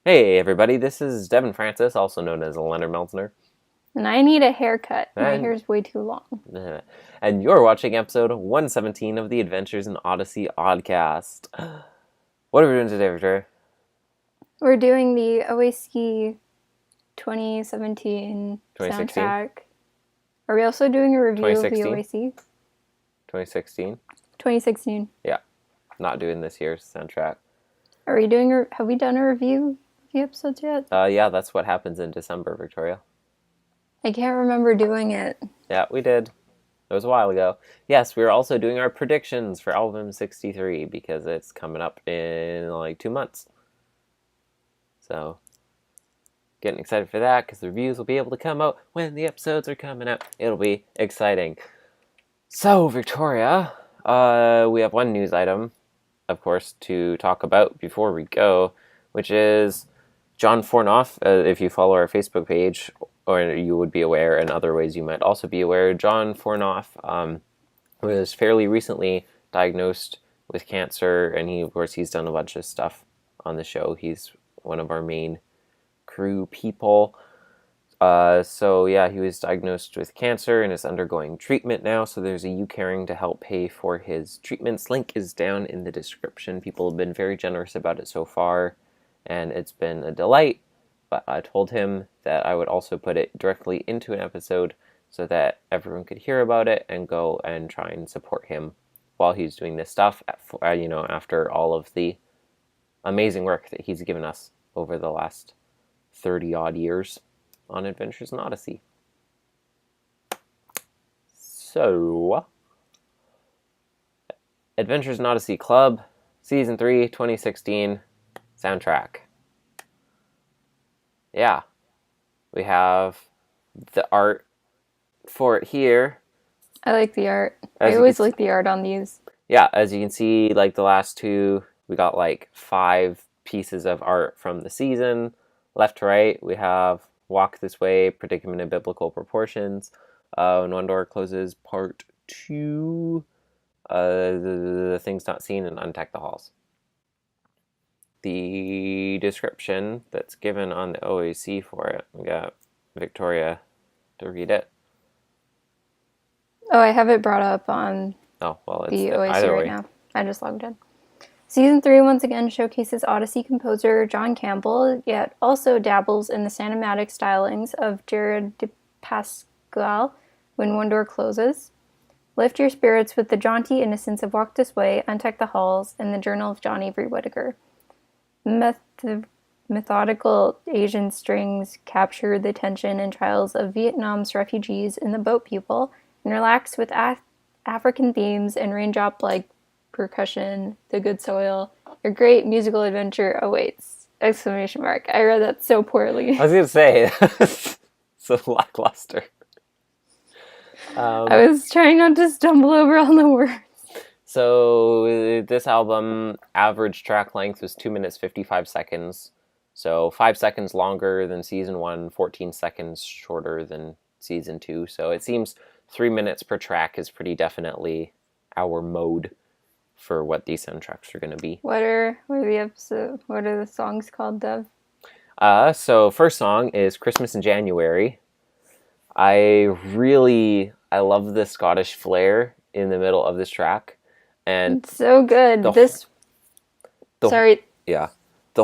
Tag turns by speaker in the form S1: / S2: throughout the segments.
S1: Hey everybody, this is Devin Francis, also known as Leonard Meltzner.
S2: And I need a haircut. My
S1: And,
S2: hair's way too long.
S1: and you're watching episode 117 of the Adventures in Odyssey Oddcast. What are we doing today, Victoria?
S2: We're doing the Odyssey 2017
S1: 2016?
S2: soundtrack. Are we also doing a review of the
S1: 2016?
S2: Odyssey?
S1: 2016?
S2: 2016.
S1: Yeah, not doing this year's soundtrack.
S2: Are we doing have we done a review of the episodes yet?
S1: Yeah, that's what happens in December, Victoria.
S2: I can't remember doing it.
S1: Yeah, we did. It was a while ago. Yes, we were also doing our predictions for album 63 because it's coming up in like 2 months. So, getting excited for that because the reviews will be able to come out when the episodes are coming out. It'll be exciting. So, Victoria, we have one news item, of course, to talk about before we go, which is John Fornoff. If you follow our Facebook page, or you would be aware, and other ways you might also be aware, John Fornoff was fairly recently diagnosed with cancer, and he's done a bunch of stuff on the show. He's one of our main crew people. So yeah, he was diagnosed with cancer and is undergoing treatment now. So there's a UCaring to help pay for his treatments. Link is down in the description. People have been very generous about it so far, and it's been a delight. But I told him that I would also put it directly into an episode so that everyone could hear about it and go and try and support him while he's doing this stuff. After all of the amazing work that he's given us over the last 30 odd years on Adventures in Odyssey. So, Adventures in Odyssey Club, Season 3, 2016, soundtrack. Yeah, we have the art for it here.
S2: I like the art. I always like the art on these.
S1: Yeah, as you can see, like the last two, we got like 5 pieces of art from the season. Left to right, we have Walk This Way, Predicament in Biblical Proportions. When One Door Closes, Part 2, the Things Not Seen, and Untack the Halls. The description that's given on the AIOC for it, we got Victoria to read it.
S2: Oh, I have it brought up on
S1: the
S2: Odyssey right now. I just logged in. Season 3 once again showcases Odyssey composer John Campbell, yet also dabbles in the cinematic stylings of Jared de Pasquale when One Door Closes. Lift your spirits with the jaunty innocence of Walk This Way, Untuck the Halls, and the Journal of John Avery Whittaker. Methodical Asian strings capture the tension and trials of Vietnam's refugees in The Boat People, and relax with African themes and raindrop-like percussion, The Good Soil. Your great musical adventure awaits! Exclamation mark. I read that so poorly.
S1: I was going to say, so lackluster.
S2: I was trying not to stumble over all the words.
S1: So this album, average track length was 2 minutes 55 seconds. So 5 seconds longer than Season 1, 14 seconds shorter than Season 2. So it seems 3 minutes per track is pretty definitely our mode for what these soundtracks are going to be.
S2: What are the songs called, Dev?
S1: So first song is Christmas in January. I love the Scottish flair in the middle of this track. And
S2: it's so good.
S1: The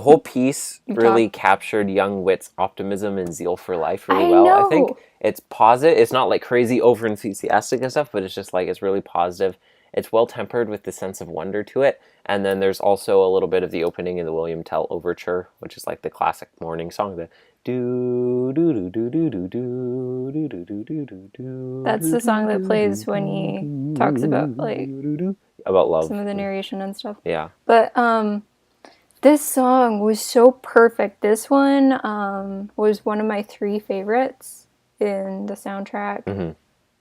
S1: whole piece really captured young wit's optimism and zeal for life really well.
S2: Know.
S1: I think it's positive. It's not like crazy over enthusiastic and stuff, but it's just like it's really positive. It's well tempered with the sense of wonder to it. And then there's also a little bit of the opening in the William Tell overture, which is like the classic morning song. The do do do do do do do do do do do.
S2: That's the song that plays when he talks about
S1: love,
S2: some of the narration and stuff.
S1: Yeah.
S2: But this song was so perfect. This one was one of my 3 favorites in the soundtrack.
S1: Mm-hmm.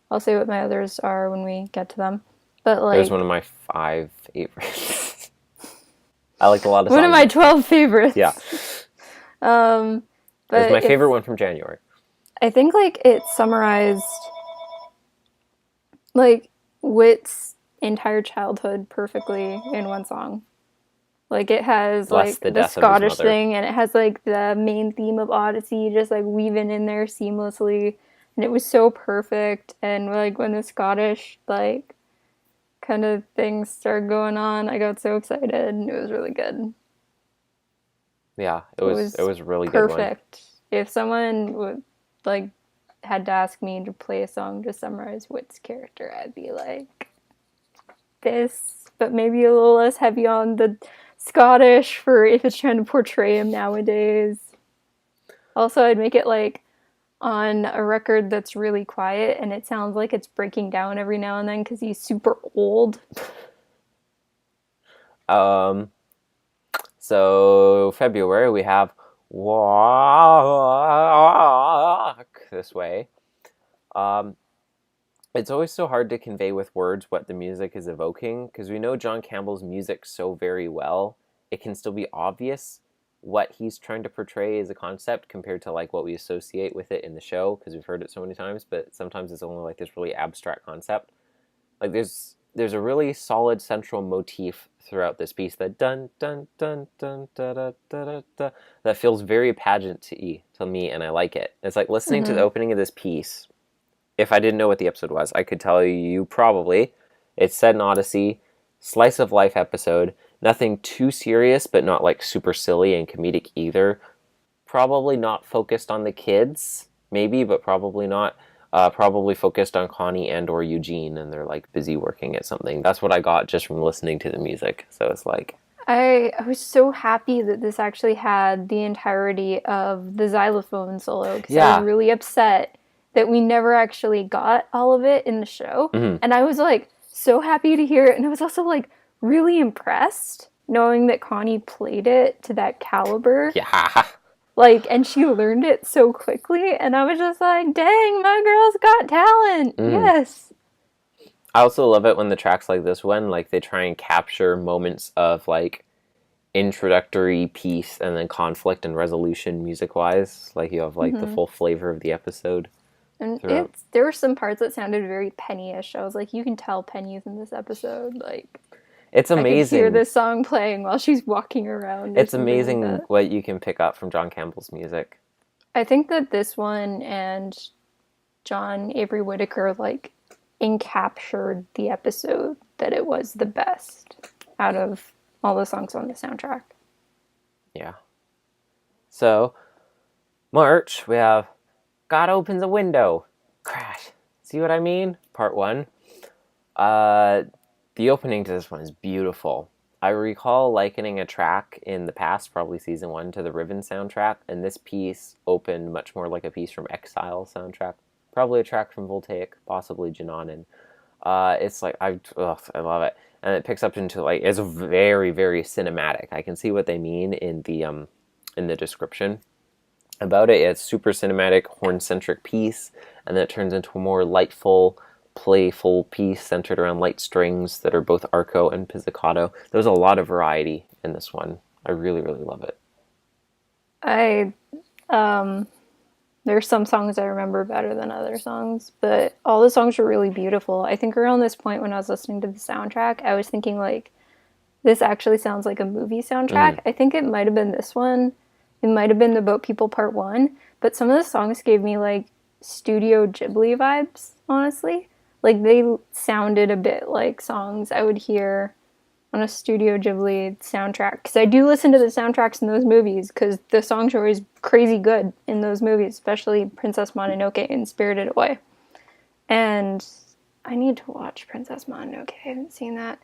S2: I'll say what my others are when we get to them. But like,
S1: it was one of my 5 favorites. I like a lot of songs.
S2: One of my 12 favorites.
S1: Yeah.
S2: But
S1: it was my favorite one from January.
S2: I think like it summarized like Whit's entire childhood perfectly in one song. Like it has
S1: Bless
S2: like
S1: the
S2: the
S1: death of his
S2: Scottish
S1: mother.
S2: thing, and it has like the main theme of Odyssey just like weaving in there seamlessly, and it was so perfect. And like when the Scottish like kind of things started going on, I got so excited, and it was really good.
S1: Yeah, it
S2: It
S1: was
S2: was
S1: a really good one.
S2: perfect. If someone would like had to ask me to play a song to summarize Whit's character, I'd be like this, but maybe a little less heavy on the Scottish for if it's trying to portray him nowadays. Also, I'd make it like on a record that's really quiet and it sounds like it's breaking down every now and then because he's super old.
S1: Um, so February we have Walk This Way. It's always so hard to convey with words what the music is evoking because we know John Campbell's music so very well. It can still be obvious what he's trying to portray as a concept compared to like what we associate with it in the show because we've heard it so many times, but sometimes it's only like this really abstract concept. Like there's a really solid central motif throughout this piece that dun dun dun dun da da da da da that feels very pageant-y to me, and I like it. It's like listening to the opening of this piece. If I didn't know what the episode was, I could tell you probably. It's set in Odyssey, slice of life episode. Nothing too serious, but not like super silly and comedic either. Probably not focused on the kids, maybe, but probably not. Probably focused on Connie and or Eugene, and they're like busy working at something. That's what I got just from listening to the music. So it's like
S2: I was so happy that this actually had the entirety of the xylophone solo because I was
S1: yeah,
S2: really upset that we never actually got all of it in the show.
S1: mm-hmm.
S2: And I was like so happy to hear it. And I was also like really impressed knowing that Connie played it to that caliber.
S1: Yeah.
S2: Like, and she learned it so quickly. And I was just like, dang, my girl's got talent. Yes.
S1: I also love it when the tracks like this one, like they try and capture moments of like introductory piece and then conflict and resolution music wise. Like you have like the full flavor of the episode.
S2: And
S1: Throughout.
S2: there were some parts that sounded very Penny-ish. I was like, you can tell Penny's in this episode. Like,
S1: It's amazing.
S2: I could hear this song playing while she's walking around.
S1: It's amazing like what you can pick up from John Campbell's music.
S2: I think that this one and John Avery Whitaker like encaptured the episode that it was the best out of all the songs on the soundtrack.
S1: Yeah. So, March, we have God Opens a Window. Crash. See what I mean? Part 1. The opening to this one is beautiful. I recall likening a track in the past, probably season 1, to the Riven soundtrack, and this piece opened much more like a piece from Exile soundtrack. Probably a track from Voltaic, possibly Janonin. It's like, I love it. And it picks up into, like, it's very, very cinematic. I can see what they mean in the description about it. It's super cinematic, horn-centric piece, and then it turns into a more lightful, playful piece centered around light strings that are both arco and pizzicato. There's a lot of variety in this one. I really, really love it.
S2: There's some songs I remember better than other songs, but all the songs were really beautiful. I think around this point when I was listening to the soundtrack, I was thinking like, this actually sounds like a movie soundtrack. I think it might have been this one. It might have been the Boat People Part 1, but some of the songs gave me like Studio Ghibli vibes, honestly. Like they sounded a bit like songs I would hear on a Studio Ghibli soundtrack. Because I do listen to the soundtracks in those movies because the songs are always crazy good in those movies, especially Princess Mononoke and Spirited Away. And I need to watch Princess Mononoke. I haven't seen that.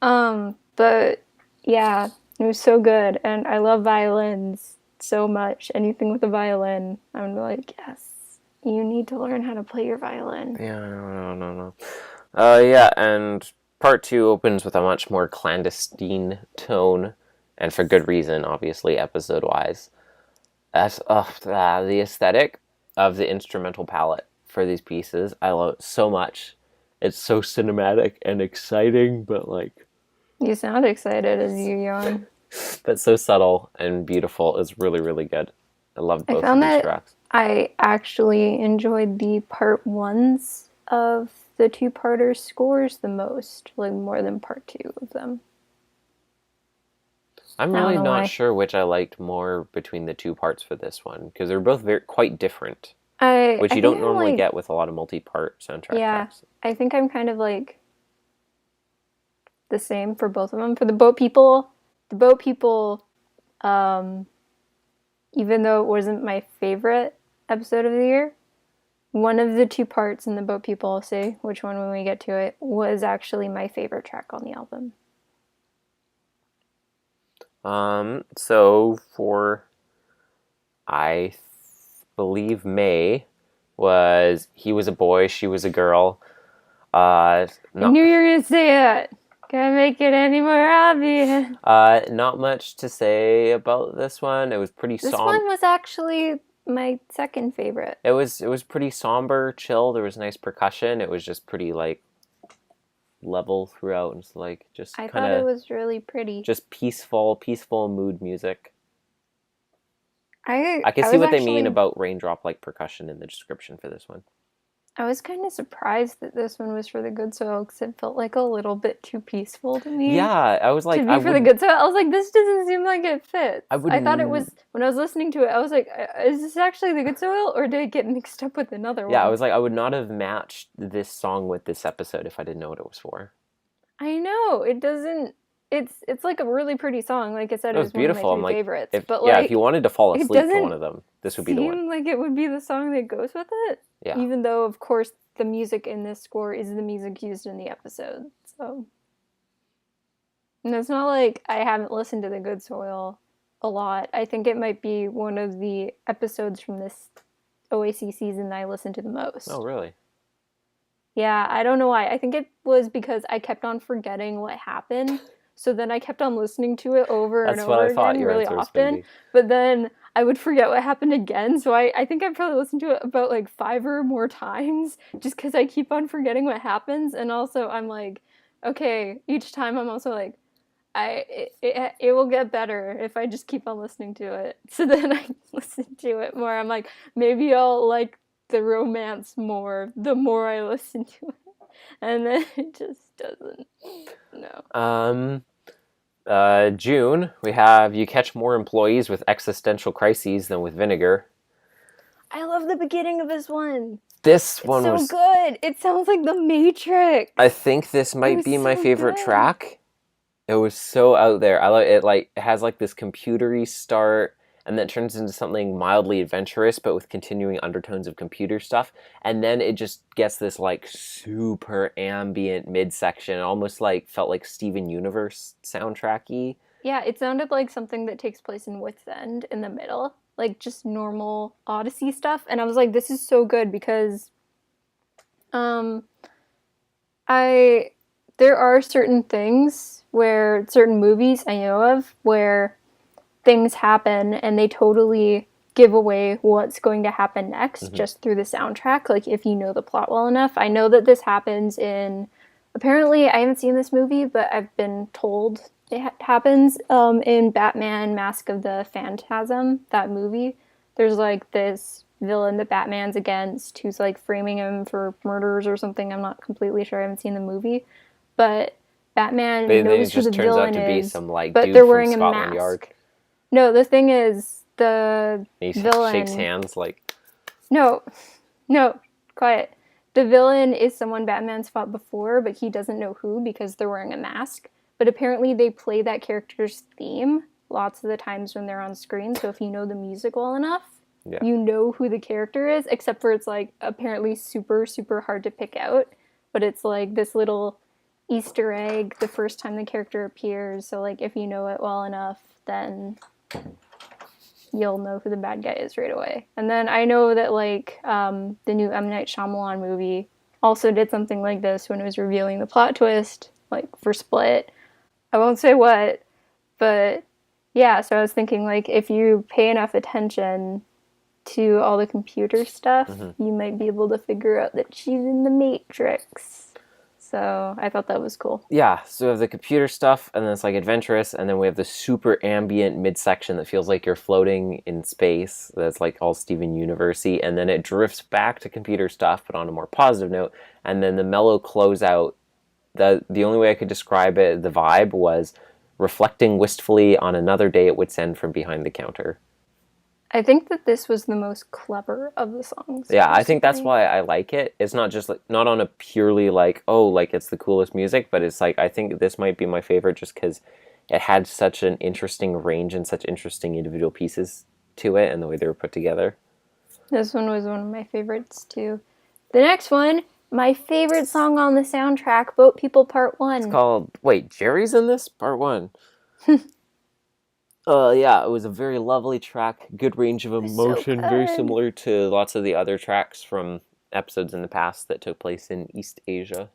S2: But yeah, it was so good. And I love violins so much. Anything with a violin, I'm like, yes, you need to learn how to play your violin.
S1: Yeah, no. Yeah, and part 2 opens with a much more clandestine tone, and for good reason, obviously, episode-wise. That's the aesthetic of the instrumental palette for these pieces. I love it so much. It's so cinematic and exciting, but like...
S2: You sound excited as you yawn.
S1: But so subtle and beautiful. It's really, really good. I love both of these tracks.
S2: I actually enjoyed the part 1s of the two-parter scores the most, like more than part 2 of them.
S1: I'm
S2: I don't
S1: really
S2: know
S1: not
S2: why.
S1: sure which I liked more between the two parts for this one, because they're both quite different, which
S2: I
S1: you
S2: think
S1: don't
S2: I'm
S1: normally
S2: like,
S1: get with a lot of multi-part soundtrack
S2: yeah,
S1: tracks.
S2: I think I'm kind of like the same for both of them. For the boat people, um, even though it wasn't my favorite episode of the year, one of the two parts in the boat people, I'll say which one when we get to it, was actually my favorite track on the album.
S1: So for I believe May was he was a boy, she was a girl.
S2: I
S1: Not
S2: knew you were gonna say it. Can't make it any more obvious.
S1: not much to say about this one. It was pretty
S2: This
S1: somber.
S2: one was actually my second favorite.
S1: It was pretty somber, chill. There was nice percussion. It was just pretty like level throughout, and it's like just
S2: I
S1: kind
S2: thought it
S1: of
S2: was really pretty.
S1: just peaceful mood music.
S2: I
S1: I can
S2: I
S1: see
S2: was
S1: what they mean
S2: actually
S1: about raindrop like percussion in the description for this one.
S2: I was kind of surprised that this one was for the good soil because it felt like a little bit too peaceful to me
S1: Yeah, I was
S2: to
S1: like,
S2: be for the good soil. I was like, this doesn't seem like it fits.
S1: I
S2: I thought it was
S1: wouldn't.
S2: when I was listening to it. I was like, is this actually the good soil or did it get mixed up with another
S1: Yeah, I
S2: one?
S1: was like, I would not have matched this song with this episode if I didn't know what it was for.
S2: I know it doesn't. It's like a really pretty song. Like I said,
S1: It
S2: it
S1: was
S2: was one of my
S1: beautiful. I'm
S2: three
S1: like,
S2: favorites.
S1: if
S2: But
S1: yeah, if you
S2: like,
S1: wanted to fall
S2: it
S1: asleep to one of
S2: doesn't
S1: them, this would be the one.
S2: seem like it would be the song that goes with it.
S1: Yeah.
S2: Even though, of course, the music in this score is the music used in the episode. So, and it's not like I haven't listened to The Good Soil a lot. I think it might be one of the episodes from this OAC season that I listened to the most.
S1: Oh, really?
S2: Yeah, I don't know why. I think it was because I kept on forgetting what happened. So then I kept on listening to it over and
S1: That's what
S2: over
S1: I thought
S2: again
S1: your
S2: really
S1: answer was going to
S2: often.
S1: be.
S2: But then I would forget what happened again. So I think I probably listened to it about like 5 or more times just because I keep on forgetting what happens. And also I'm like, okay, each time I'm also like, it will get better if I just keep on listening to it. So then I listen to it more. I'm like, maybe I'll like the romance more the more I listen to it. And then it just doesn't. No.
S1: June, we have you catch more employees with existential crises than with vinegar.
S2: I love the beginning of this one.
S1: This
S2: It's
S1: one
S2: so
S1: was
S2: good. It sounds like The Matrix.
S1: I think this might
S2: was
S1: be my
S2: so
S1: favorite
S2: good.
S1: track. It was so out there. I like it. Like it has like this computery start, and then it turns into something mildly adventurous, but with continuing undertones of computer stuff. And then it just gets this like super ambient midsection, almost like felt like Steven Universe soundtracky.
S2: Yeah, it sounded like something that takes place in Wits End in the middle, like just normal Odyssey stuff. And I was like, this is so good because, um, I there are certain things where certain movies I know of where things happen and they totally give away what's going to happen next just through the soundtrack. Like if you know the plot well enough. I know that this happens in. Apparently, I haven't seen this movie, but I've been told it happens in Batman: Mask of the Phantasm. That movie. There's like this villain that Batman's against who's like framing him for murders or something. I'm not completely sure. I haven't seen the movie, but Batman
S1: But then it
S2: knows who
S1: just
S2: the
S1: turns out
S2: villain
S1: to be
S2: is.
S1: some like
S2: But
S1: dude
S2: they're
S1: from
S2: wearing a
S1: Scotland
S2: mask.
S1: Yard.
S2: No, the thing is, the
S1: And he
S2: villain
S1: shakes hands like.
S2: No, no, quiet. The villain is someone Batman's fought before, but he doesn't know who because they're wearing a mask. But apparently they play that character's theme lots of the times when they're on screen. So if you know the music well enough,
S1: Yeah.
S2: you know who the character is, except for it's like apparently super, super hard to pick out. But it's like this little Easter egg the first time the character appears. So like if you know it well enough, then you'll know who the bad guy is right away. And then I know that like the new M. Night Shyamalan movie also did something like this when it was revealing the plot twist, like for Split. I won't say what, but yeah, so I was thinking like if you pay enough attention to all the computer stuff, you might be able to figure out that she's in the Matrix. So I thought that was cool.
S1: Yeah, so we have the computer stuff, and then it's like adventurous, and then we have the super ambient midsection that feels like you're floating in space. That's like all Steven Universe-y, and then it drifts back to computer stuff, but on a more positive note. And then the mellow closeout. The only way I could describe it, the vibe was reflecting wistfully on another day at wit's end from behind the counter.
S2: I think that this was the most clever of the songs.
S1: Yeah, I think that's why I like it. It's not just like, not on a purely like, oh, like it's the coolest music, but it's like, I think this might be my favorite just because it had such an interesting range and such interesting individual pieces to it and the way they were put together.
S2: This one was one of my favorites too. The next one, my favorite song on the soundtrack, Boat People Part 1.
S1: It's called, wait, Jerry's in this? Part 1. Yeah, it was a very lovely track, good range of emotion,
S2: so
S1: very similar to lots of the other tracks from episodes in the past that took place in East Asia.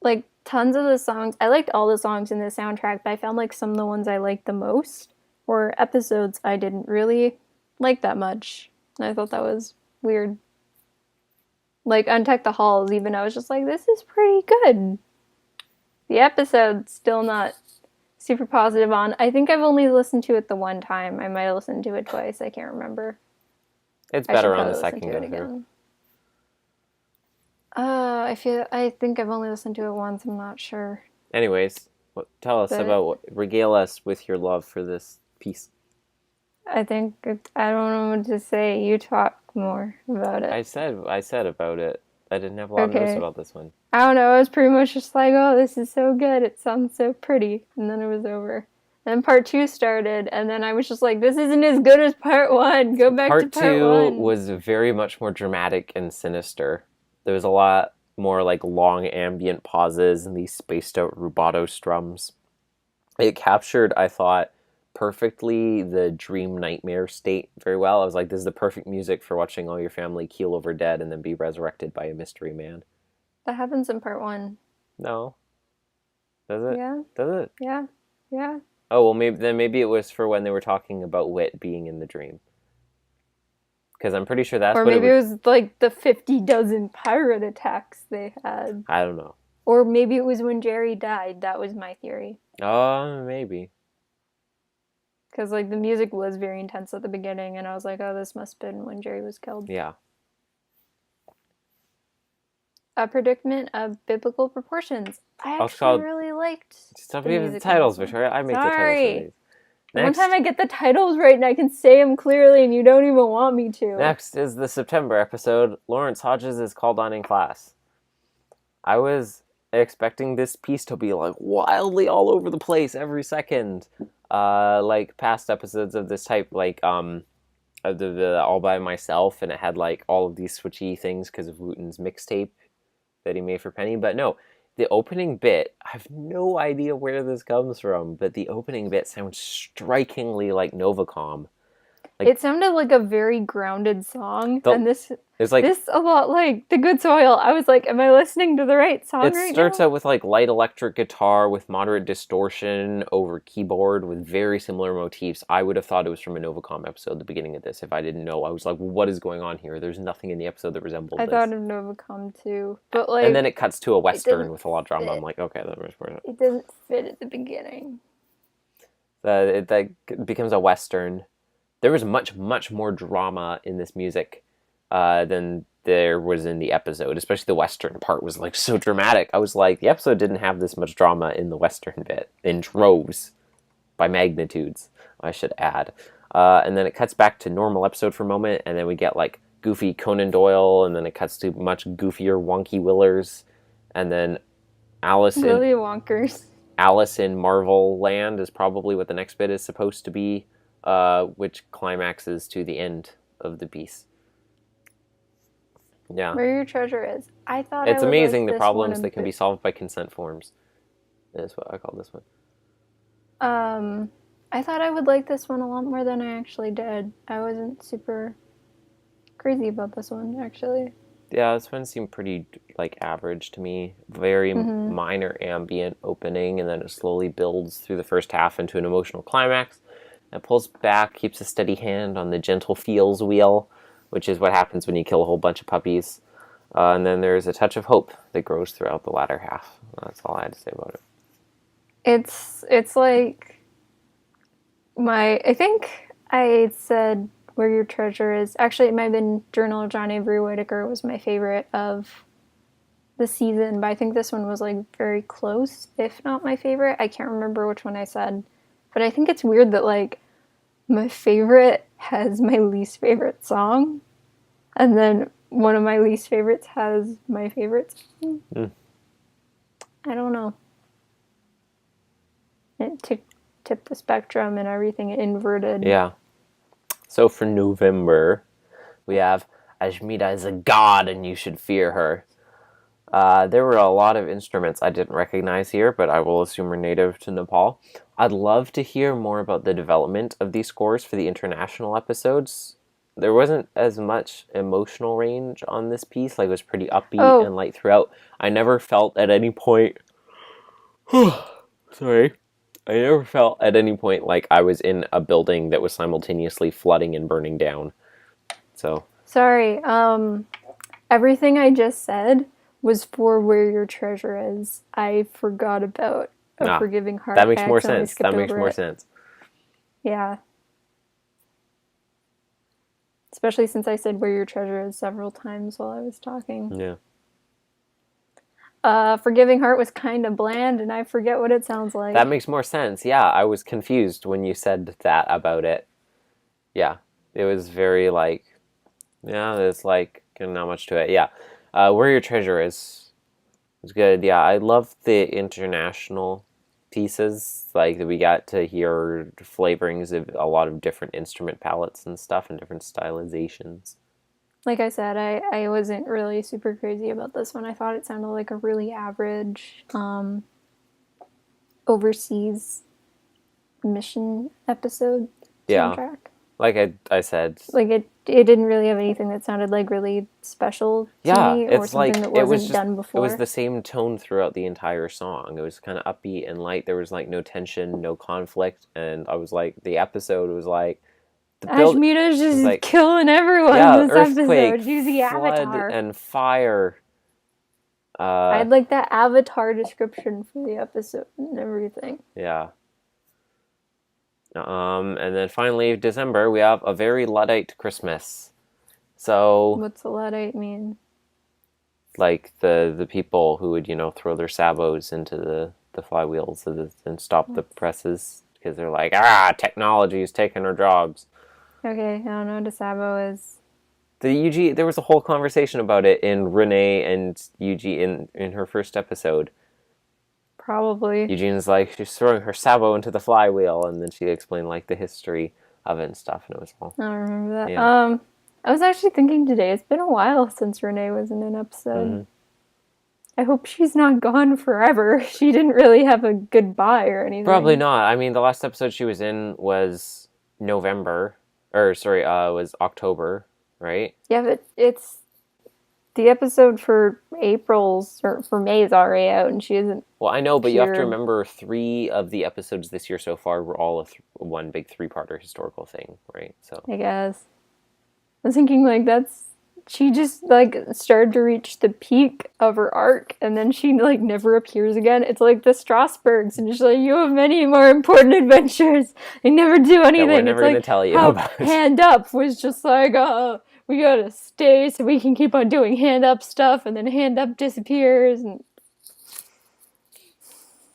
S2: Like, tons of the songs, I liked all the songs in the soundtrack, but I found like some of the ones I liked the most were episodes I didn't really like that much. And I thought that was weird. Like, Untuck the Halls, even, I was just like, this is pretty good. The episode's still not super positive on. I think I've only listened to it the one time. I might have listened to it twice. I can't remember.
S1: It's better on the second go through.
S2: I think I've only listened to it once. I'm not sure.
S1: Anyways, regale us with your love for this piece.
S2: I don't know what to say. You talk more about it.
S1: I said about it. I didn't have a lot of notes about this one.
S2: I don't know. I was pretty much just like, oh, this is so good. It sounds so pretty. And then it was over. Then part 2 started, and then I was just like, this isn't as good as part 1. Go back to part 1.
S1: Part 2 was very much more dramatic and sinister. There was a lot more like long ambient pauses and these spaced out rubato strums. It captured, I thought, perfectly the dream nightmare state very well. I was like, this is the perfect music for watching all your family keel over dead and then be resurrected by a mystery man.
S2: That happens in part 1.
S1: No. Does it?
S2: Yeah.
S1: Does it?
S2: Yeah. Yeah.
S1: Oh, well, maybe it was for when they were talking about Wit being in the dream. Because I'm pretty sure that's
S2: or maybe it was like the 50 dozen pirate attacks they had.
S1: I don't know.
S2: Or maybe it was when Jerry died. That was my theory.
S1: Maybe.
S2: Because, like, the music was very intense at the beginning, and I was like, oh, this must have been when Jerry was killed.
S1: Yeah.
S2: A predicament of biblical proportions. I actually really liked
S1: Stop giving the titles, Victoria. I make the titles for these.
S2: Next, one time I get the titles right and I can say them clearly and you don't even want me to.
S1: Next is the September episode, Lawrence Hodges is called on in class. I was expecting this piece to be, like, wildly all over the place every second. Like past episodes of this type, like, the All By Myself, and it had, like, all of these switchy things because of Wooten's mixtape that he made for Penny. But no, the opening bit, I have no idea where this comes from, but the opening bit sounds strikingly like Novacom. Like,
S2: it sounded like a very grounded song, and this
S1: like
S2: this a lot like The Good Soil. I was like, am I listening to the right song right now?
S1: It starts out with like light electric guitar with moderate distortion over keyboard with very similar motifs. I would have thought it was from a Novacom episode at the beginning of this if I didn't know. I was like, what is going on here? There's nothing in the episode that resembled this.
S2: I thought of Novacom too, but like,
S1: and then it cuts to a Western with a lot of drama. I'm like, okay, that was
S2: it doesn't fit at the beginning.
S1: That becomes a Western. There was much, much more drama in this music than there was in the episode. Especially the Western part was like so dramatic. I was like, the episode didn't have this much drama in the Western bit. In droves. By magnitudes, I should add. And then it cuts back to normal episode for a moment. And then we get like goofy Conan Doyle. And then it cuts to much goofier Wonky Willers. And then Alice in Marvel Land is probably what the next bit is supposed to be. Which climaxes to the end of the piece. Yeah.
S2: Where Your Treasure Is. I thought
S1: it's amazing the problems that can be solved by consent forms. That's what I call this one.
S2: I thought I would like this one a lot more than I actually did. I wasn't super crazy about this one, actually.
S1: Yeah, this one seemed pretty, like, average to me. Very minor ambient opening, and then it slowly builds through the first half into an emotional climax. It pulls back, keeps a steady hand on the gentle feels wheel, which is what happens when you kill a whole bunch of puppies. And then there's a touch of hope that grows throughout the latter half. That's all I had to say about it.
S2: It's like I think I said Where Your Treasure Is. Actually, it might have been Journal of John Avery Whitaker was my favorite of the season, but I think this one was like very close, if not my favorite. I can't remember which one I said, but I think it's weird that like my favorite has my least favorite song, and then one of my least favorites has my favorite song. I don't know. It tipped the spectrum and everything inverted.
S1: Yeah. So for November, we have Ashmita is a god and you should fear her. There were a lot of instruments I didn't recognize here, but I will assume are native to Nepal. I'd love to hear more about the development of these scores for the international episodes. There wasn't as much emotional range on this piece. Like, it was pretty upbeat and light throughout. I never felt at any point... Sorry. I never felt at any point like I was in a building that was simultaneously flooding and burning down. So...
S2: Sorry. Everything I just said was for Where Your Treasure Is. I forgot about A Forgiving Heart.
S1: That makes more sense. That makes more sense.
S2: Yeah. Especially since I said Where Your Treasure Is several times while I was talking.
S1: Yeah.
S2: Forgiving Heart was kind of bland, and I forget what it sounds like.
S1: That makes more sense. Yeah, I was confused when you said that about it. Yeah. It was very like... Yeah, there's like not much to it. Yeah. Where Your Treasure Is good. Yeah, I love the international pieces. Like, we got to hear flavorings of a lot of different instrument palettes and stuff and different stylizations.
S2: Like I said, I wasn't really super crazy about this one. I thought it sounded like a really average overseas mission episode soundtrack.
S1: Yeah. Like I said.
S2: Like, it didn't really have anything that sounded like really special to me, or something that wasn't done before.
S1: It was the same tone throughout the entire song. It was kind of upbeat and light. There was like no tension, no conflict, and I was like, the episode was like...
S2: Ashmita's just like, killing everyone in this episode. She's the Avatar.
S1: And fire.
S2: I had like that Avatar description for the episode and everything.
S1: Yeah. And then finally, December, we have A Very Luddite Christmas. So...
S2: What's a Luddite mean?
S1: Like the people who would, throw their sabots into the flywheels and stop the presses. Because they're like, technology is taking our jobs.
S2: Okay, I don't know what a sabo is.
S1: There was a whole conversation about it in Renee and Yuji in her first episode.
S2: Probably.
S1: Eugene's like, she's throwing her sabo into the flywheel, and then she explained like the history of it and stuff, and it was all...
S2: I don't remember that. Yeah. I was actually thinking today, it's been a while since Renee was in an episode. Mm-hmm. I hope she's not gone forever. She didn't really have a goodbye or anything.
S1: Probably not. I mean, the last episode she was in was was October, right?
S2: Yeah, but it's... The episode for April's, or for May's already out, and she isn't...
S1: Well, I know, but you have to remember 3 of the episodes this year so far were all one big 3-parter historical thing, right? So
S2: I guess. I was thinking, like, she just, like, started to reach the peak of her arc, and then she, like, never appears again. It's like the Strasbergs, and she's like, you have many more important adventures. They never do anything.
S1: We're never going to tell you about.
S2: Hand Up was just like, we gotta stay so we can keep on doing Hand Up stuff, and then Hand Up disappears, and...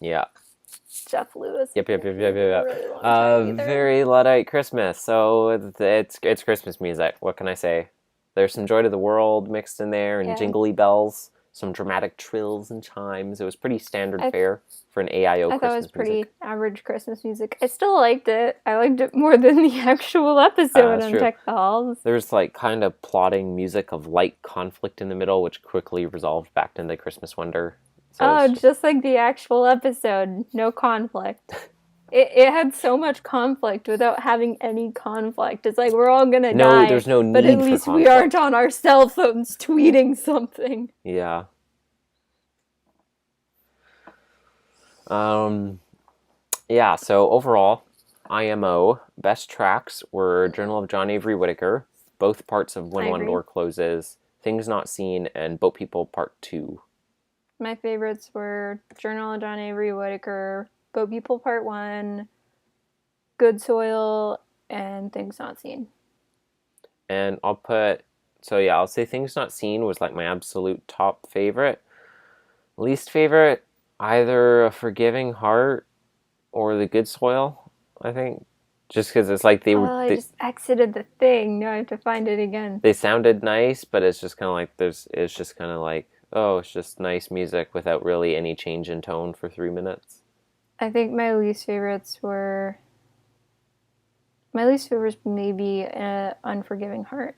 S1: Yeah.
S2: Jeff Lewis.
S1: Yep. Very Luddite Christmas. So it's Christmas music. What can I say? There's some Joy to the World mixed in there, and jingly bells, some dramatic trills and chimes. It was pretty standard fare for an AIO Christmas music. I thought it was pretty
S2: average Christmas music. I still liked it. I liked it more than the actual episode on Tech Balls.
S1: There's like kind of plotting music of light conflict in the middle, which quickly resolved back into Christmas Wonder. So
S2: just like the actual episode. No conflict. It had so much conflict without having any conflict. It's like, we're all gonna die.
S1: No, there's no need for conflict.
S2: But at least we aren't on our cell phones tweeting something.
S1: Yeah. Yeah, so overall, IMO, best tracks were Journal of John Avery Whittaker, both parts of When One Door Closes, Things Not Seen, and Boat People Part 2.
S2: My favorites were Journal of John Avery Whittaker, Boat People Part 1, Good Soil, and Things Not Seen.
S1: And I'll say Things Not Seen was like my absolute top favorite. Least favorite, either A Forgiving Heart or The Good Soil, I think. Just because it's like
S2: I just exited the thing. Now I have to find it again.
S1: they sounded nice, but it's just kind of like it's just kind of like, oh, it's just nice music without really any change in tone for 3 minutes.
S2: I think my least favorites were maybe Unforgiving Heart.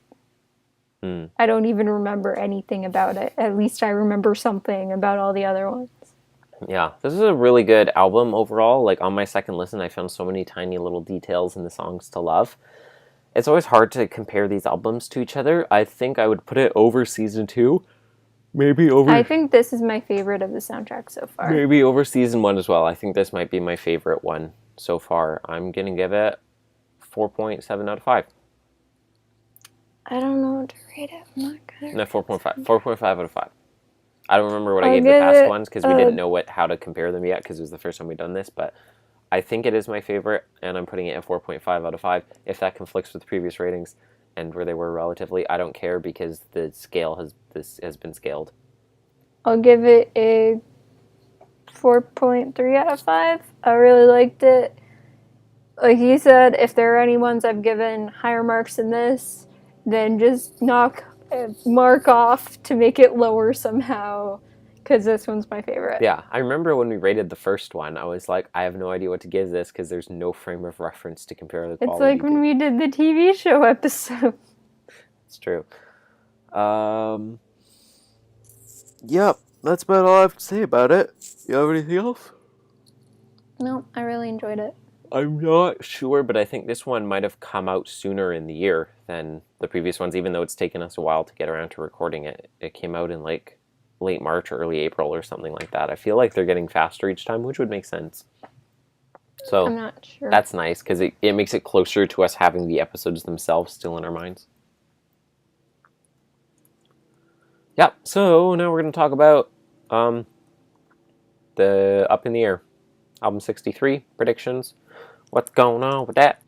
S2: I don't even remember anything about it. At least I remember something about all the other ones.
S1: Yeah, this is a really good album overall. Like, on my second listen, I found so many tiny little details in the songs to love. It's always hard to compare these albums to each other. I think I would put it over season 2. Maybe over...
S2: I think this is my favorite of the soundtrack so far.
S1: Maybe over season 1 as well. I think this might be my favorite one so far. I'm going to give it 4.7 out of 5.
S2: I don't know what to rate it. I'm not good.
S1: No, 4.5. 4.5 out of 5. I don't remember what I gave the past ones because we didn't know how to compare them yet because it was the first time we've done this, but I think it is my favorite, and I'm putting it at 4.5 out of 5. If that conflicts with previous ratings and where they were relatively, I don't care because the scale has been scaled.
S2: I'll give it a 4.3 out of 5. I really liked it. Like you said, if there are any ones I've given higher marks than this, then just knock a mark off to make it lower somehow, because this one's my favorite.
S1: Yeah, I remember when we rated the first one, I was like, I have no idea what to give this because there's no frame of reference to compare the quality.
S2: It's like when we did the TV show episode.
S1: It's true. Yep, that's about all I have to say about it. You have anything else?
S2: No, I really enjoyed it.
S1: I'm not sure, but I think this one might have come out sooner in the year than the previous ones, even though it's taken us a while to get around to recording it. It came out in like late March or early April or something like that. I feel like they're getting faster each time, which would make sense. So
S2: I'm not sure.
S1: That's nice because it makes it closer to us having the episodes themselves still in our minds. Yep, so now we're going to talk about the Up in the Air album 63 predictions. What's going on with that?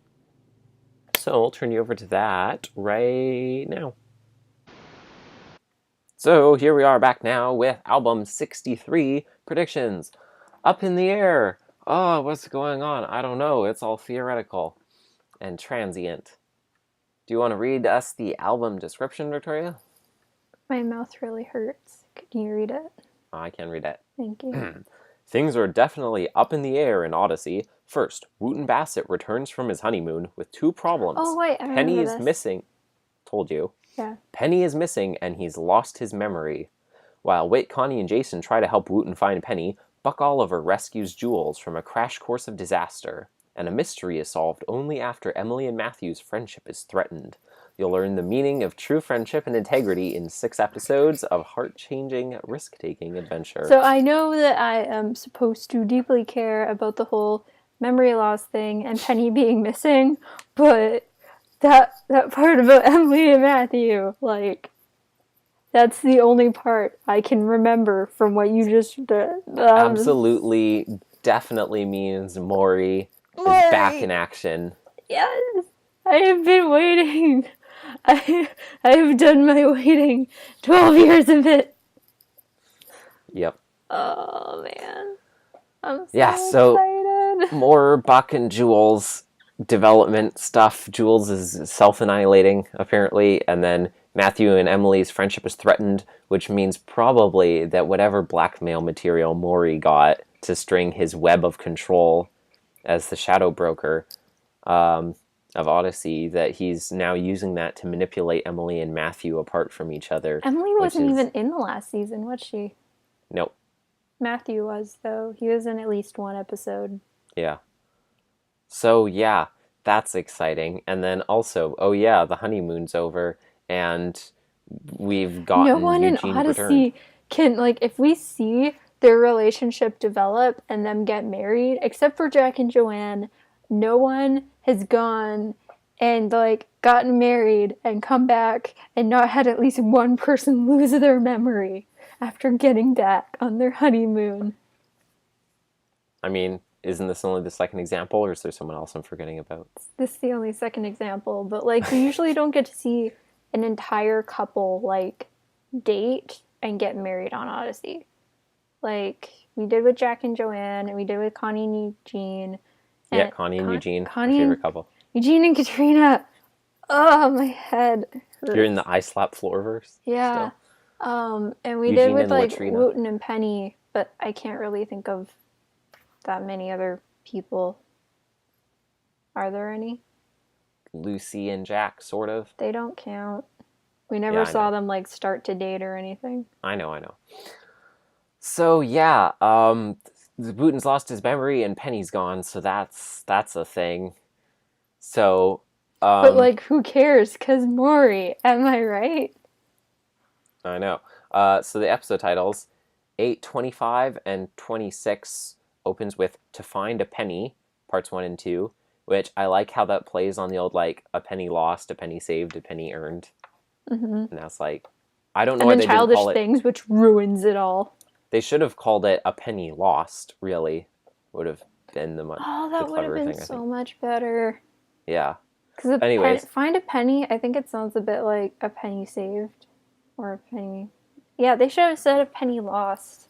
S1: So I'll turn you over to that right now. So here we are back now with album 63 predictions. Up in the air. Oh, what's going on? I don't know. It's all theoretical and transient. Do you want to read us the album description, Victoria?
S2: My mouth really hurts. Can you read it?
S1: I can read it.
S2: Thank you.
S1: Things are definitely up in the air in Odyssey. First, Wooten Bassett returns from his honeymoon with 2 problems.
S2: Oh, wait, I remember
S1: Penny is
S2: this.
S1: missing. Told you.
S2: Yeah.
S1: Penny is missing, and he's lost his memory. While Wait, Connie, and Jason try to help Wooten find Penny, Buck Oliver rescues Jules from a crash course of disaster. And a mystery is solved only after Emily and Matthew's friendship is threatened. You'll learn the meaning of true friendship and integrity in 6 episodes of heart-changing, risk-taking adventure.
S2: So I know that I am supposed to deeply care about the whole memory loss thing and Penny being missing, but that part about Emily and Matthew, like, that's the only part I can remember from what you just did.
S1: Absolutely, definitely means Maury is back in action.
S2: Yes, I have been waiting. I have done my waiting. 12 years of it.
S1: Yep.
S2: Oh, man. I'm
S1: so
S2: excited.
S1: More Buck and Jules development stuff. Jules is self-annihilating, apparently, and then Matthew and Emily's friendship is threatened, which means probably that whatever blackmail material Maury got to string his web of control as the shadow broker of Odyssey, that he's now using that to manipulate Emily and Matthew apart from each other.
S2: Emily wasn't even in the last season, was she?
S1: Nope.
S2: Matthew was, though. He was in at least one episode.
S1: Yeah. So, yeah, that's exciting. And then also, oh yeah, the honeymoon's over, and we've gotten
S2: No one
S1: Eugene
S2: in Odyssey
S1: returned.
S2: can, like, if we see their relationship develop and them get married, except for Jack and Joanne, no one has gone and, like, gotten married and come back and not had at least one person lose their memory after getting back on their honeymoon.
S1: I mean, isn't this only the second example, or is there someone else I'm forgetting about?
S2: This is the only second example, but, like, we usually don't get to see an entire couple, like, date and get married on Odyssey. like we did with Jack and Joanne, and we did with Connie and Eugene.
S1: Yeah, Connie and Eugene,
S2: Connie
S1: my favorite couple.
S2: Eugene and Katrina. Oh, my head hurts.
S1: You're in the I Slap Floorverse?
S2: Yeah. And we
S1: Eugene
S2: did with
S1: and
S2: like
S1: Latrina.
S2: Wooten and Penny, but I can't really think of that many other people. Are there any?
S1: Lucy and Jack, sort of.
S2: They don't count. We never saw them like start to date or anything.
S1: I know. So yeah, Wooten's lost his memory and Penny's gone, so that's a thing. So,
S2: but like, who cares? 'Cause Maury, am I right?
S1: I know. So the episode titles, 8, 25, and 26 opens with "To Find a Penny," parts 1 and 2, which I like how that plays on the old like a penny lost, a penny saved, a penny earned.
S2: Mm-hmm.
S1: And that's like, I don't know
S2: and
S1: why
S2: then
S1: they didn't call it.
S2: Things, which ruins it all.
S1: They should have called it "A Penny Lost." Really, would have been the
S2: that would have been so much better.
S1: Yeah.
S2: Because
S1: anyways,
S2: find a penny. I think it sounds a bit like a penny saved, or a penny. Yeah, they should have said a penny lost.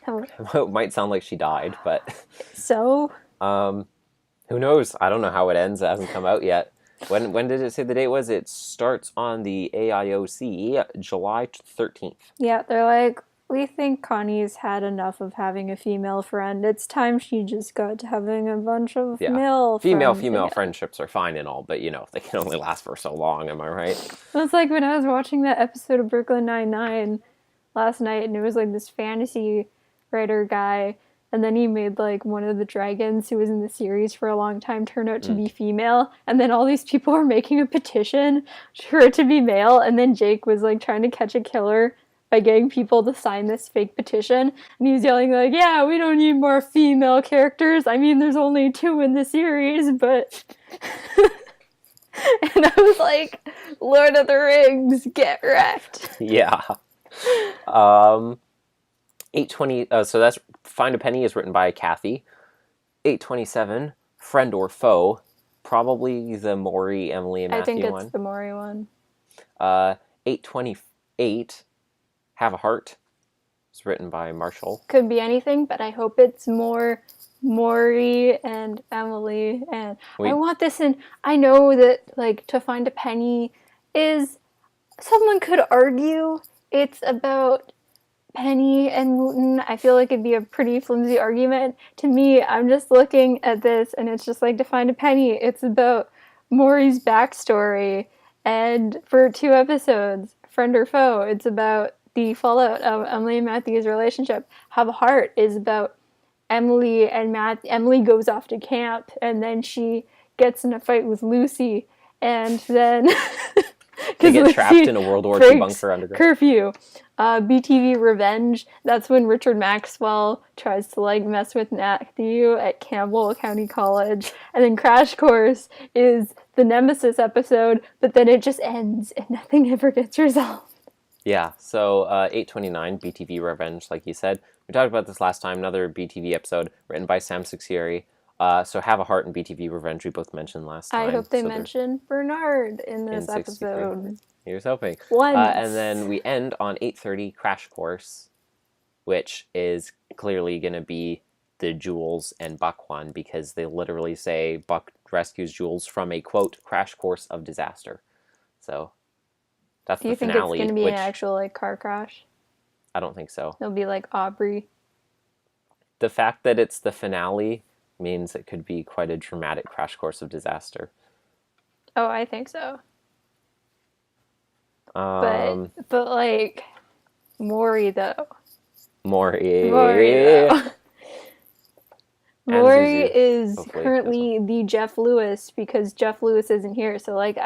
S1: It might sound like she died, but
S2: so.
S1: Who knows? I don't know how it ends. It hasn't come out yet. When did it say the date was? It starts on the AIOC, July 13th.
S2: Yeah, they're like, we think Connie's had enough of having a female friend. It's time she just got to having a bunch of male friends.
S1: Female friendships are fine and all, but they can only last for so long, am I right?
S2: It's like when I was watching that episode of Brooklyn Nine-Nine last night, and it was like this fantasy writer guy, and then he made like one of the dragons who was in the series for a long time turn out to be female, and then all these people were making a petition for it to be male, and then Jake was like trying to catch a killer by getting people to sign this fake petition, and he was yelling like, yeah, we don't need more female characters. I mean, there's only 2 in the series, but... And I was like, Lord of the Rings, get wrecked.
S1: Yeah. 820, so that's Find a Penny is written by Kathy. 827, Friend or Foe, probably the Maury, Emily, and Matthew one.
S2: I think it's the Maury one.
S1: 828, Have a Heart, is written by Marshall.
S2: Could be anything, but I hope it's more Maury and Emily, and I want this in. I know that like To Find a Penny is, someone could argue it's about Penny and Wooten. I feel like it'd be a pretty flimsy argument. To me, I'm just looking at this and it's just like To Find a Penny. It's about Maury's backstory, and for 2 episodes, Friend or Foe, it's about the fallout of Emily and Matthew's relationship. Have a Heart is about Emily and Emily goes off to camp, and then she gets in a fight with Lucy, and then
S1: they get trapped in a World War II bunker underground.
S2: Curfew. BTV Revenge, that's when Richard Maxwell tries to like mess with Matthew at Campbell County College. And then Crash Course is the Nemesis episode, but then it just ends and nothing ever gets resolved.
S1: Yeah, so 829, BTV Revenge, like you said. We talked about this last time, another BTV episode written by Sam Suxieri. So Have a Heart and BTV Revenge we both mentioned last time.
S2: I hope they mention Bernard in this episode.
S1: He was hoping.
S2: Once.
S1: And then we end on 8:30, Crash Course, which is clearly going to be the Jules and Buck one, because they literally say Buck rescues Jules from a, quote, crash course of disaster. So that's the finale.
S2: Do you think it's going to be an actual like car crash?
S1: I don't think so.
S2: It'll be like Aubrey.
S1: The fact that it's the finale means it could be quite a dramatic crash course of disaster.
S2: Oh, I think so. But like Maury though.
S1: Maury
S2: is currently the Jeff Lewis, because Jeff Lewis isn't here. So like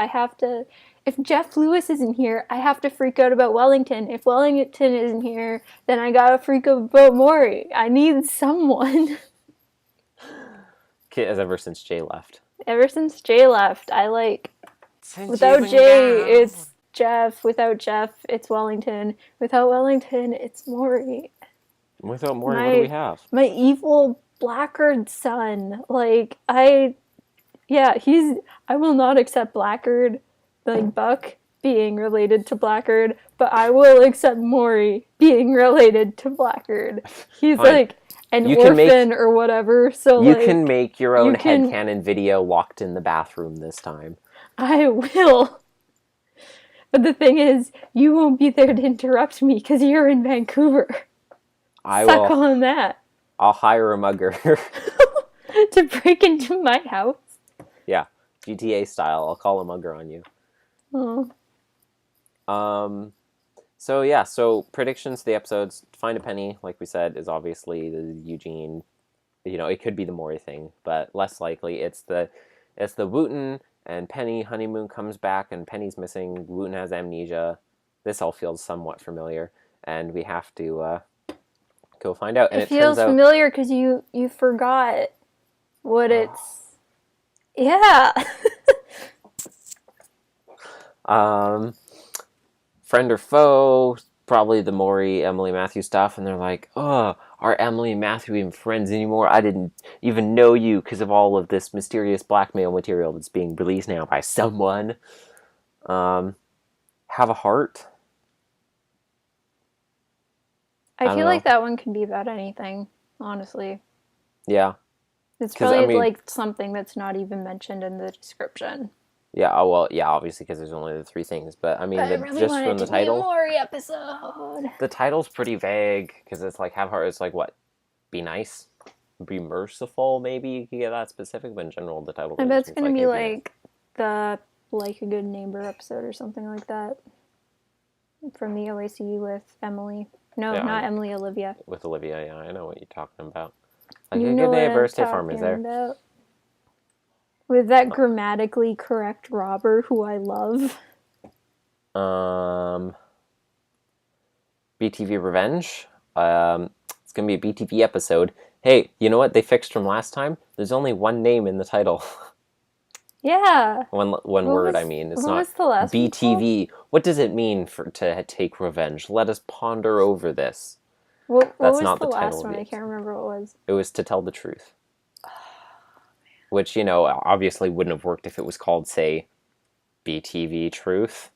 S2: if Jeff Lewis isn't here, I have to freak out about Wellington. If Wellington isn't here, then I gotta freak out about Maury. I need someone.
S1: Ever since Jay left.
S2: Without Jay, it's Jeff. Without Jeff, it's Wellington. Without Wellington, it's Maury.
S1: Without Maury, what do we have?
S2: My evil Blackguard son. I will not accept Blackguard, like Buck, being related to Blackguard, but I will accept Maury being related to Blackguard. He's
S1: Fine.
S2: like an
S1: You can
S2: orphan or whatever, so
S1: You
S2: like,
S1: can make your own
S2: you can-
S1: headcanon video locked in the bathroom this time.
S2: I will. But the thing is, you won't be there to interrupt me because you're in Vancouver. Suck on that.
S1: I'll hire a mugger.
S2: To break into my house.
S1: Yeah, GTA style. I'll call a mugger on you.
S2: Oh.
S1: So predictions to the episodes. Find a Penny, like we said, is obviously the Eugene. You know, it could be the Maury thing, but less likely. It's the Wooten and Penny honeymoon comes back, and Penny's missing. Wooten has amnesia. This all feels somewhat familiar, and we have to go find out. And
S2: it feels familiar because you forgot what it's. Yeah.
S1: Friend or foe, probably the Maury, Emily, Matthew stuff, and they're like, oh, are Emily and Matthew even friends anymore? I didn't even know you because of all of this mysterious blackmail material that's being released now by someone. Have a Heart.
S2: I feel like that one can be about anything, honestly.
S1: Yeah.
S2: It's probably like something that's not even mentioned in the description.
S1: Yeah, oh, well, yeah, obviously because there's only the three things, but I mean,
S2: I really
S1: just
S2: want
S1: from
S2: it
S1: the
S2: to
S1: title,
S2: be a Maury episode.
S1: The title's pretty vague because it's like have heart. It's like what? Be nice, be merciful. Maybe you could get that specific, but in general, the title.
S2: I bet it's gonna be like the Like a Good Neighbor episode or something like that from the OAC with Emily. No, yeah, not Emily. Olivia.
S1: With Olivia, yeah, I know what you're talking about. Like
S2: you
S1: a Good Neighbor, State Farm is there.
S2: About. With that grammatically correct robber who I love.
S1: BTV Revenge. It's going to be a BTV episode. Hey, you know what they fixed from last time? There's only one name in the title.
S2: Yeah.
S1: One word, I mean. It's not
S2: the last
S1: BTV. What does it mean to take revenge? Let us ponder over this.
S2: What was not the last one? I can't remember what it was.
S1: It was To Tell the Truth. Which, you know, obviously wouldn't have worked if it was called, say, BTV Truth.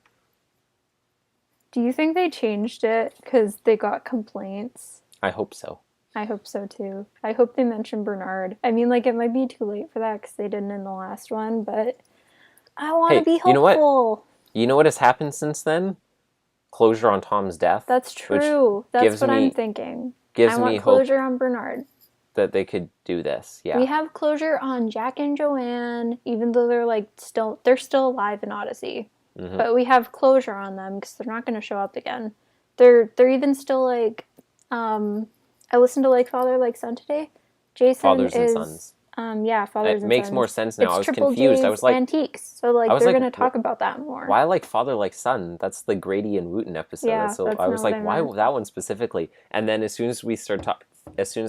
S2: Do you think they changed it because they got complaints?
S1: I hope so.
S2: I hope so, too. I hope they mention Bernard. I mean, like, it might be too late for that because they didn't in the last one, but I want to be hopeful.
S1: You know what? You know what has happened since then? Closure on Tom's death.
S2: That's true. That's what I'm thinking. I want closure on Bernard.
S1: That they could do this, yeah.
S2: We have closure on Jack and Joanne, even though they're still alive in Odyssey. Mm-hmm. But we have closure on them because they're not going to show up again. They're even still like, I listened to like Father Like Son today. Jason
S1: Fathers
S2: is,
S1: and Sons.
S2: Fathers and Sons.
S1: It makes more sense now.
S2: It's
S1: I was
S2: Triple
S1: confused.
S2: J's
S1: I was like
S2: Antiques, so like they're going to talk about that more.
S1: Why like Father Like Son? That's the Grady and Wooten episode.
S2: Yeah,
S1: so I was like, why that one specifically? And then as soon as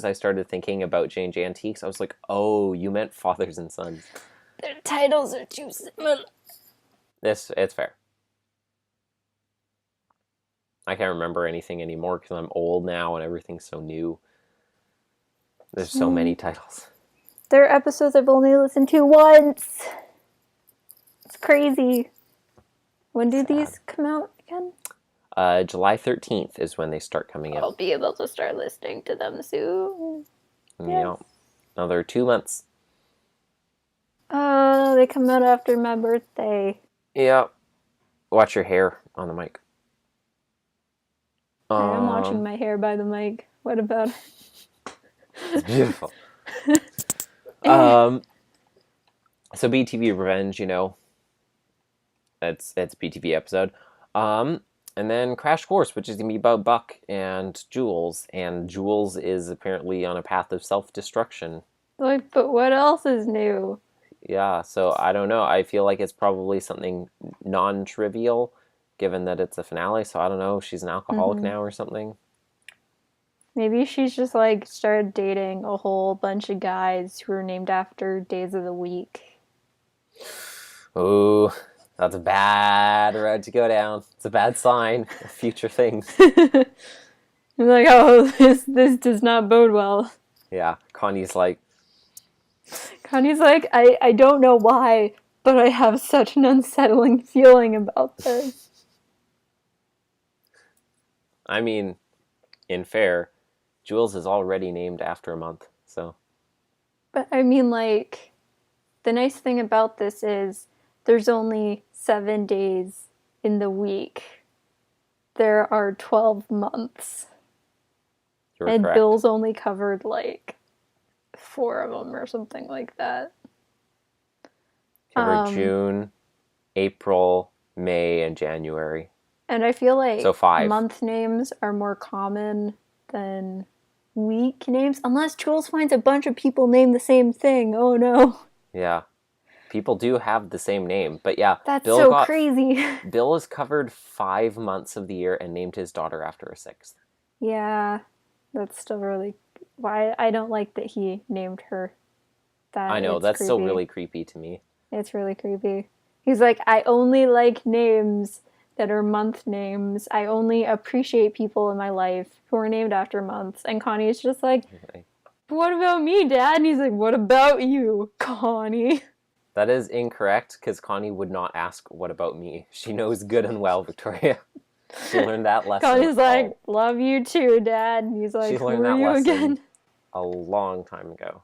S1: I started thinking about J&J Antiques, I was like, oh, you meant Fathers and Sons.
S2: Their titles are too similar.
S1: It's fair. I can't remember anything anymore because I'm old now and everything's so new. There's so many titles.
S2: There are episodes I've only listened to once. It's crazy. When do these come out again?
S1: July 13th is when they start coming out.
S2: I'll be able to start listening to them soon.
S1: Yeah. Another 2 months.
S2: Oh, they come out after my birthday.
S1: Yeah. Watch your hair on the mic.
S2: I am watching my hair by the mic. What about it?
S1: It's beautiful. So BTV Revenge, you know, it's BTV episode. And then Crash Course, which is going to be about Buck and Jules. And Jules is apparently on a path of self-destruction.
S2: Like, but what else is new?
S1: Yeah, so I don't know. I feel like it's probably something non-trivial, given that it's a finale. So I don't know. She's an alcoholic now or something.
S2: Maybe she's just like started dating a whole bunch of guys who are named after days of the week.
S1: Ooh, that's a bad road to go down. It's a bad sign of future things.
S2: I'm like, oh, this does not bode well.
S1: Yeah, Connie's like,
S2: I don't know why, but I have such an unsettling feeling about this.
S1: I mean, in fair, Jules is already named after a month, so.
S2: But I mean, like, the nice thing about this is there's only 7 days in the week. There are 12 months.
S1: You're
S2: And
S1: correct.
S2: Bill's only covered, like, 4 of them or something like that.
S1: Covered June, April, May, and January.
S2: And I feel like
S1: so 5.
S2: month names are more common than week names, unless Jules finds a bunch of people named the same thing. Oh no.
S1: Yeah. People do have the same name, but yeah.
S2: That's so crazy.
S1: Bill has covered 5 months of the year and named his daughter after a 6th.
S2: Yeah, that's still really... Why I don't like that he named her that.
S1: I know, that's
S2: creepy.
S1: still really creepy to me.
S2: It's really creepy. He's like, I only like names that are month names. I only appreciate people in my life who are named after months. And Connie's just like, what about me, Dad? And he's like, what about you, Connie?
S1: That is incorrect, because Connie would not ask, what about me? She knows good and well, Victoria. She learned that lesson.
S2: Connie's like, love you too, Dad. And he's like,
S1: she learned
S2: who
S1: that
S2: are you
S1: lesson
S2: again?
S1: A long time ago.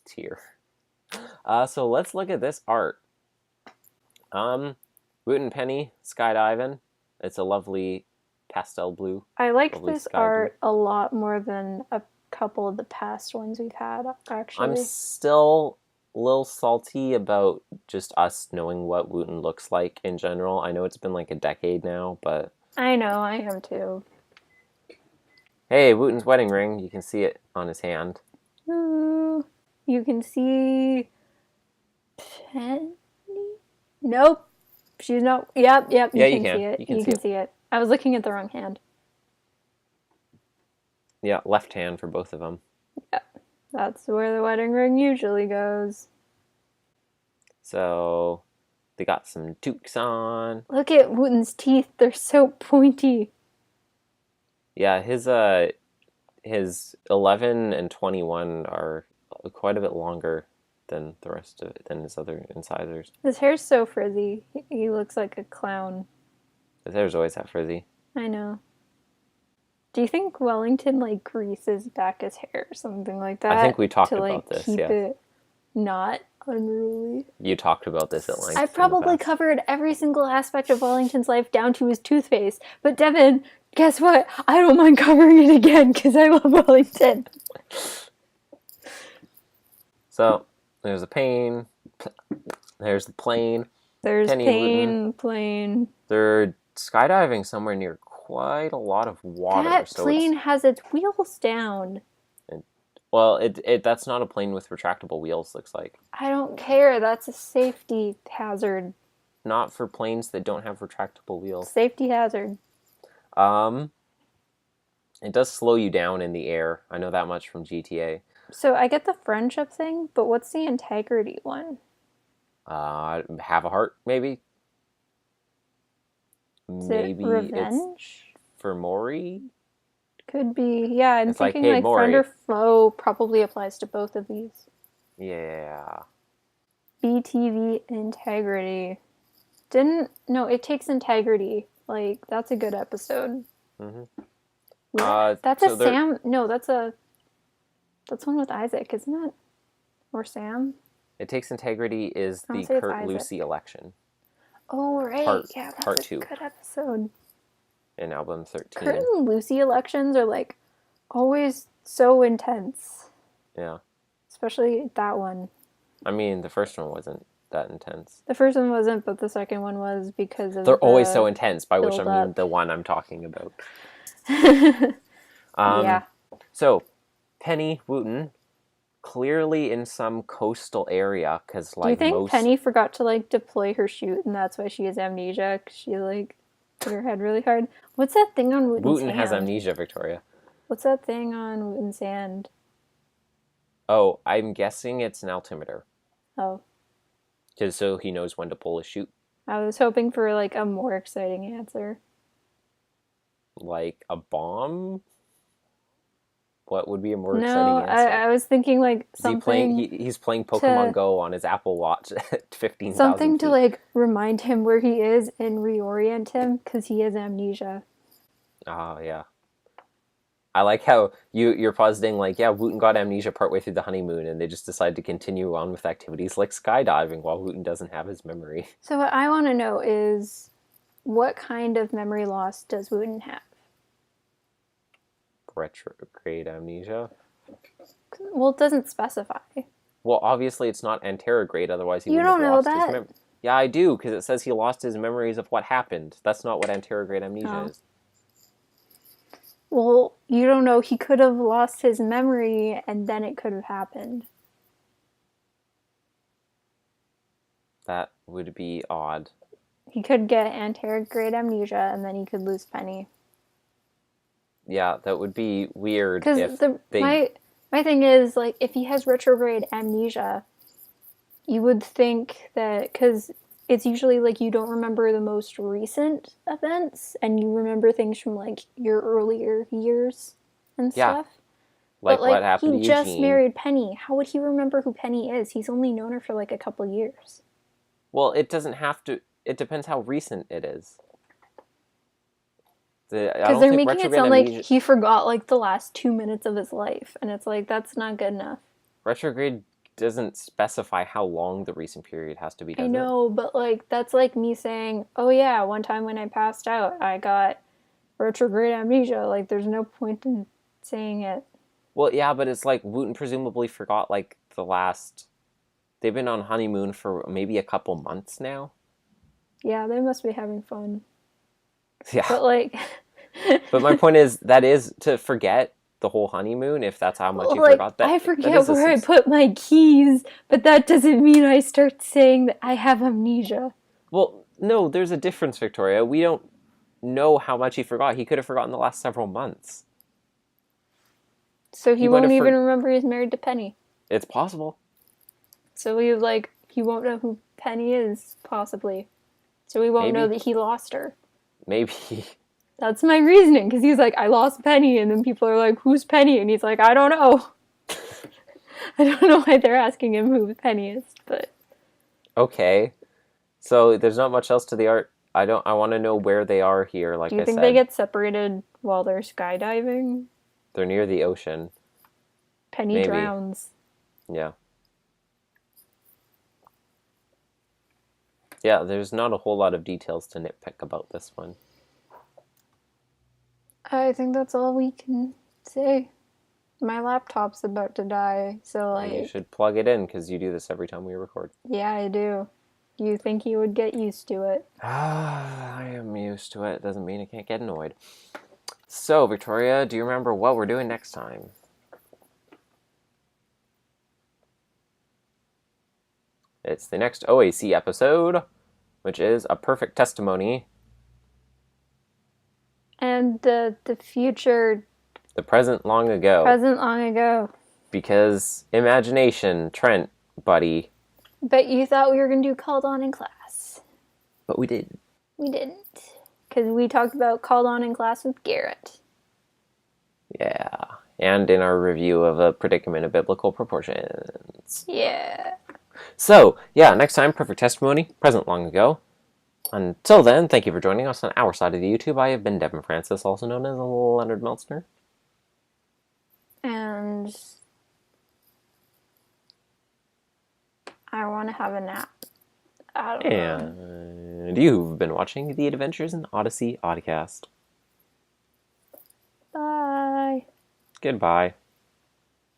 S1: Tear. So let's look at this art. Woot and Penny skydiving. It's a lovely pastel blue.
S2: I like this art a lot more than a couple of the past ones we've had, actually.
S1: I'm still a little salty about just us knowing what Wooten looks like in general. I know it's been like a decade now, but...
S2: I know, I am too.
S1: Hey, Wooten's wedding ring. You can see it on his hand.
S2: Ooh, you can see... Penny? Nope. She's not... Yep, you can see it. You can see it. I was looking at the wrong hand.
S1: Yeah, left hand for both of them.
S2: Yeah, that's where the wedding ring usually goes.
S1: So, they got some toques on.
S2: Look at Wooten's teeth. They're so pointy.
S1: Yeah, his 11 and 21 are quite a bit longer than the rest of it, than his other incisors.
S2: His hair's so frizzy. He looks like a clown.
S1: His hair's always that frizzy.
S2: I know. Do you think Wellington, like, greases back his hair or something like that?
S1: I think we talked
S2: to,
S1: about this,
S2: keep it not unruly.
S1: You talked about this at length.
S2: I probably covered every single aspect of Wellington's life down to his toothpaste. But Devin, guess what? I don't mind covering it again because I love Wellington.
S1: So, there's a pane. There's the plane.
S2: There's plane.
S1: They're skydiving somewhere near quite a lot of water.
S2: That plane has its wheels down.
S1: Well, that's not a plane with retractable wheels, looks like.
S2: I don't care. That's a safety hazard.
S1: Not for planes that don't have retractable wheels.
S2: Safety hazard.
S1: It does slow you down in the air. I know that much from GTA.
S2: So I get the friendship thing, but what's the integrity one?
S1: Have a heart, maybe? Maybe
S2: revenge?
S1: It's for Maury?
S2: Could be. Yeah, I'm thinking
S1: hey,
S2: friend or foe probably applies to both of these.
S1: Yeah.
S2: BTV integrity. No, it takes integrity. Like, that's a good episode.
S1: Mm-hmm.
S2: That's a Sam. No, that's one with Isaac, isn't it? Or Sam?
S1: It Takes Integrity is the Kurt Lucy election.
S2: Oh, right. That's
S1: part
S2: a
S1: 2.
S2: Good episode.
S1: In album 13.
S2: Kurt and Lucy elections are, like, always so intense.
S1: Yeah.
S2: Especially that one.
S1: I mean, the first one wasn't that intense.
S2: The first one wasn't, but the second one was because of
S1: They're always so intense, by which I mean the one I'm talking about. Yeah. So, Penny Wooten, clearly in some coastal area, because like
S2: do you think Penny forgot to like deploy her chute, and that's why she has amnesia? Cause she like hit her head really hard. What's that thing on Wooten's hand?
S1: Wooten has amnesia, Victoria.
S2: What's that thing on Wooten's hand?
S1: Oh, I'm guessing it's an altimeter.
S2: Oh.
S1: Because so he knows when to pull his chute.
S2: I was hoping for like a more exciting answer.
S1: Like a bomb? What would be a more
S2: No,
S1: exciting answer?
S2: I was thinking like
S1: Is he
S2: something
S1: he's playing Pokemon Go on his Apple Watch at 15,000
S2: something
S1: feet.
S2: to like remind him where he is and reorient him because he has amnesia.
S1: Oh, yeah. I like how you're positing, like, yeah, Wooten got amnesia partway through the honeymoon, and they just decided to continue on with activities like skydiving while Wooten doesn't have his memory.
S2: So what I want to know is, what kind of memory loss does Wooten have?
S1: Retrograde amnesia?
S2: Well, it doesn't specify.
S1: Well, obviously it's not anterograde, otherwise he wouldn't
S2: don't
S1: have
S2: know
S1: lost
S2: that.
S1: his memory. Yeah, I do, because it says he lost his memories of what happened. That's not what anterograde amnesia is.
S2: Well, you don't know. He could have lost his memory, and then it could have happened.
S1: That would be odd.
S2: He could get anterograde amnesia, and then he could lose Penny.
S1: Yeah, that would be weird.
S2: Because my thing is, like, if he has retrograde amnesia, you would think that, because it's usually like you don't remember the most recent events, and you remember things from like your earlier years and stuff.
S1: Like,
S2: but, like,
S1: what happened to
S2: he
S1: Eugene.
S2: just married Penny. How would he remember who Penny is? He's only known her for like a couple years.
S1: Well, it doesn't have to. It depends how recent it is.
S2: Because they're making it sound like he forgot like the last 2 minutes of his life, and it's like, that's not good enough.
S1: Retrograde doesn't specify how long the recent period has to be, does it?
S2: I know, but like, that's like me saying, oh yeah, one time when I passed out, I got retrograde amnesia. Like, there's no point in saying it.
S1: Well, yeah, but it's like Wooten presumably forgot like the last... They've been on honeymoon for maybe a couple months now.
S2: Yeah, they must be having fun.
S1: Yeah.
S2: But like...
S1: But my point is, that is to forget the whole honeymoon, if that's how much you
S2: like,
S1: forgot that.
S2: I forget where I put my keys, but that doesn't mean I start saying that I have amnesia.
S1: Well, no, there's a difference, Victoria. We don't know how much he forgot. He could have forgotten the last several months.
S2: So he won't even remember he's married to Penny.
S1: It's possible.
S2: So he won't know who Penny is, possibly. So he won't know that he lost her.
S1: Maybe.
S2: That's my reasoning, because he's like, I lost Penny, and then people are like, who's Penny? And he's like, I don't know. I don't know why they're asking him who Penny is, but...
S1: Okay. So there's not much else to the art. I want to know where they are here, like I said.
S2: Do you think they get separated while they're skydiving?
S1: They're near the ocean.
S2: Penny drowns.
S1: Yeah. Yeah, there's not a whole lot of details to nitpick about this one.
S2: I think that's all we can say. My laptop's about to die, so like...
S1: You should plug it in, because you do this every time we record.
S2: Yeah, I do. You think you would get used to it?
S1: I am used to it. Doesn't mean I can't get annoyed. So, Victoria, do you remember what we're doing next time? It's the next OAC episode, which is A Perfect Testimony.
S2: And the future...
S1: The present long ago.
S2: Present long ago.
S1: Because imagination, Trent, buddy.
S2: But you thought we were going to do Called On in class.
S1: But we didn't.
S2: We didn't. Because we talked about Called On in class with Garrett.
S1: Yeah. And in our review of A Predicament of Biblical Proportions.
S2: Yeah.
S1: So, yeah, next time, Perfect Testimony, present long ago. Until then, thank you for joining us on our side of the YouTube. I have been Devin Francis, also known as Leonard Meltzner.
S2: And I want to have a nap. I don't know.
S1: And you've been watching The Adventures in Odyssey Oddcast.
S2: Bye.
S1: Goodbye.